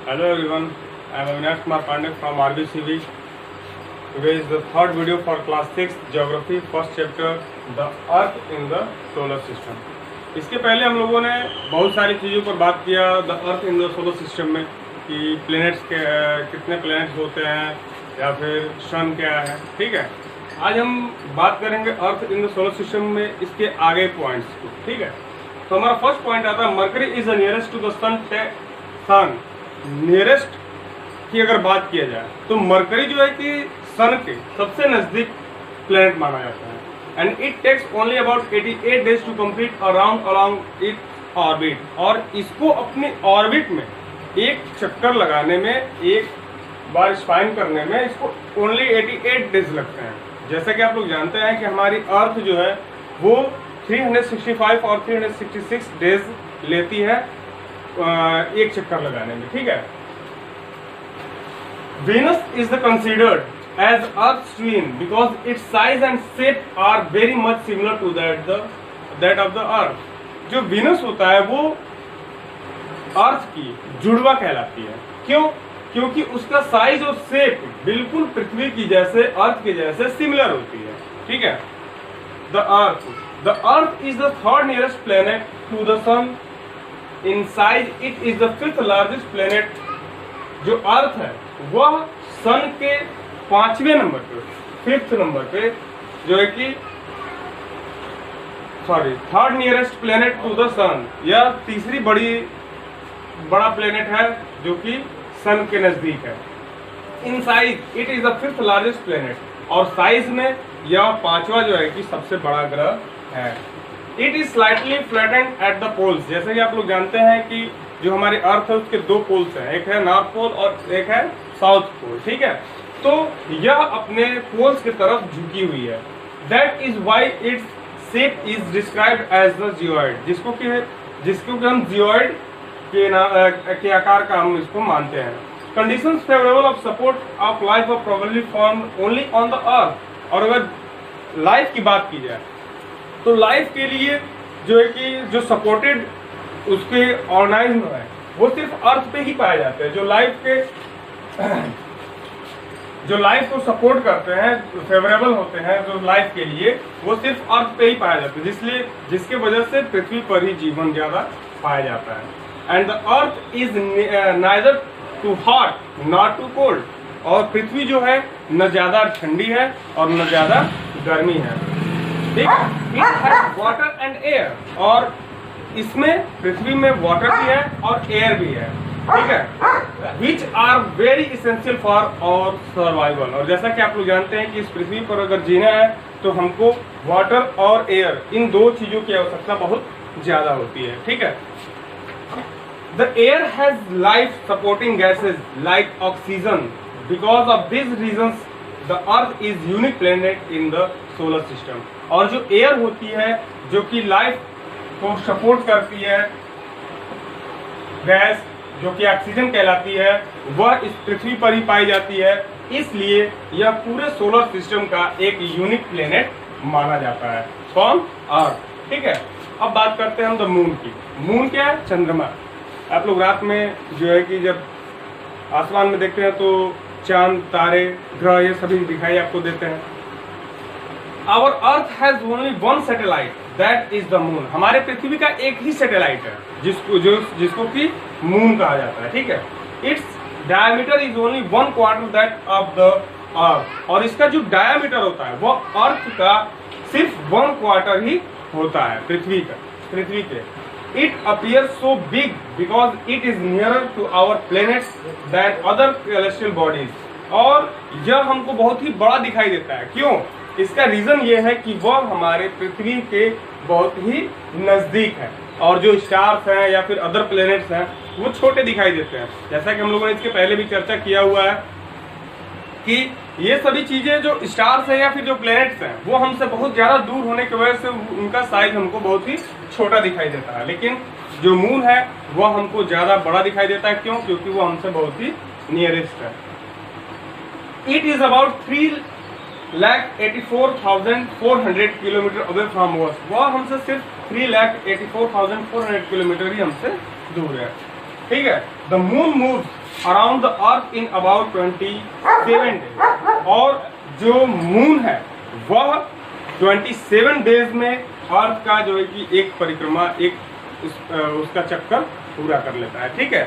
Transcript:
Hello everyone, I am Avinash Kumar Pandey from RBCV. Today is the third video for class 6 Geography, first chapter The Earth in the Solar System. इसके पहले हम लोगों ने बहुत सारी चीज़ों पर बात किया the earth in the solar system में कि प्लैनेट्स के कितने प्लैनेट्स होते हैं या फिर सन क्या है। ठीक है, आज हम बात करेंगे अर्थ इन द सोलर सिस्टम में इसके आगे पॉइंट्स को। ठीक है, तो हमारा फर्स्ट पॉइंट आता है Mercury is the nearest to the sun. Nearest की अगर बात किया जाए तो मरकरी जो है कि सन के सबसे नजदीक प्लेनेट माना जाता है and it takes only about 88 days to complete around along it orbit. और इसको अपने ऑर्बिट में एक चक्कर लगाने में, एक बार स्पाइन करने में इसको ओनली 88 डेज लगते हैं। जैसा कि आप लोग जानते हैं कि हमारी अर्थ जो है वो 365 और 366 डेज लेती है एक चक्कर लगाने में। ठीक है, Venus is the considered as Earth's twin because its size and shape are very much similar to that of the Earth. जो Venus होता है वो अर्थ की जुड़वा कहलाती है। क्यों? क्योंकि उसका साइज और शेप बिल्कुल पृथ्वी की जैसे, अर्थ के जैसे सिमिलर होती है। ठीक है, the earth is the third nearest planet to the sun in size. It is the fifth largest planet. जो अर्थ है वह सन के 5वें नंबर पे, 5th नंबर पे जो है कि third nearest planet to the sun, यह तीसरी बड़ा प्लेनेट है जो कि सन के नजदीक है। इन size it is the 5th largest planet, और साइज में यह 5वां जो है कि सबसे बड़ा ग्रह है। It is slightly flattened at the poles. जैसे कि आप लोग जानते हैं कि जो हमारे अर्थ है उसके 2 पोल्स हैं, एक है नॉर्थ पोल और एक है साउथ पोल। ठीक है, तो यह अपने पोल्स की तरफ झुकी हुई है। That is why its shape is described as the geoid, जिसको कि हम जियोइड के आकार का हम इसको मानते हैं। Conditions favourable of support of life of probably form only on the earth. और अगर लाइफ की बात की जाए तो लाइफ के लिए जो है कि जो सपोर्टेड उसके ऑर्गेनिज्म है वो सिर्फ अर्थ पे ही पाए जाते हैं। जो लाइफ को सपोर्ट करते हैं, फेवरेबल होते हैं जो लाइफ के लिए, वो सिर्फ अर्थ पे ही पाए जाते हैं, जिसके वजह से पृथ्वी पर ही जीवन ज्यादा पाया जाता है। And the earth is neither too hot not too cold. और पृथ्वी जो है न ज्यादा ठंडी है और न ज्यादा गर्मी है। ठीक है, it has water and air. और इसमें पृथ्वी में वाटर भी है और एयर भी है। ठीक है, which are very essential for our survival. और जैसा कि आप लोग जानते हैं कि इस पृथ्वी पर अगर जीना है तो हमको वाटर और एयर, इन 2 चीजों की आवश्यकता बहुत ज्यादा होती है। ठीक है, the air has life supporting gases like oxygen. Because of this reasons the earth is unique planet in the solar system. और जो एयर होती है जो कि लाइफ को सपोर्ट करती है, गैस जो कि ऑक्सीजन कहलाती है, वह इस पृथ्वी पर ही पाई जाती है। इसलिए यह पूरे सोलर सिस्टम का एक यूनिक प्लेनेट माना जाता है। कौन? अर्थ। ठीक है, अब बात करते हैं हम द मून की। मून क्या है? चंद्रमा। आप लोग रात में जो है कि जब आसमान में देखते हैं तो चांद, तारे, ग्रह ये सभी दिखाई आपको देते हैं। Our earth has only 1 satellite that is the moon. हमारे पृथ्वी का एक ही सैटेलाइट है जिसको कि मून कहा जाता है। ठीक है, its diameter is only 1/4 that of the earth. और इसका जो डायमीटर होता है वो अर्थ का सिर्फ 1/4 ही होता है पृथ्वी के। It appear so big because it is nearer to our planets than other celestial bodies. और यह हमको बहुत ही बड़ा दिखाई देता है। क्यों? इसका रीजन ये है कि वह हमारे पृथ्वी के बहुत ही नजदीक है और जो स्टार्स हैं या फिर अदर प्लेनेट्स हैं वो छोटे दिखाई देते हैं। जैसा कि हम लोगों ने इसके पहले भी चर्चा किया हुआ है कि ये सभी चीजें जो स्टार्स हैं या फिर जो प्लेनेट्स हैं वो हमसे बहुत ज्यादा दूर होने की वजह से उनका साइज हमको बहुत ही छोटा दिखाई देता है। लेकिन जो मून है वह हमको ज्यादा बड़ा दिखाई देता है। क्यों? क्योंकि वो हमसे बहुत ही नियरेस्ट है। It is about 3,84,400 kilometre away from us. वह हमसे सिर्फ 3,84,400 किलोमीटर ही हमसे दूर है। ठीक है। The moon moves around the earth in about 27 days, और जो मून है वह 27 डेज में अर्थ का जो है कि एक परिक्रमा, एक उसका चक्कर पूरा कर लेता है, ठीक है।